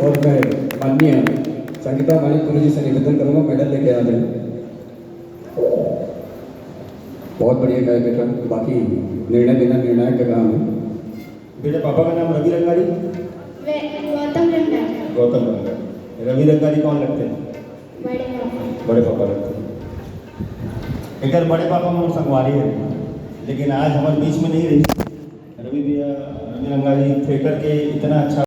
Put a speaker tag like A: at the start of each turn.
A: और मैं माननीय संगीता मानिकपुरी जी से निवेदन करूंगा मेडल लेके आ जाए। बहुत बढ़िया गाया बेटा, बाकी निर्णय देना निर्णायक का काम है।
B: बेटे पापा का नाम रवि रंगारी?
C: गौतम रंगारी।
B: गौतम रंगारी। रवि रंगारी कौन लगते हैं?
C: बड़े पापा।
B: बड़े पापा लगते हैं। एक बड़े पापा मोर संगवारी है, लेकिन आज हमारे बीच में नहीं रही। रवि रंगारी थिएटर के इतना अच्छा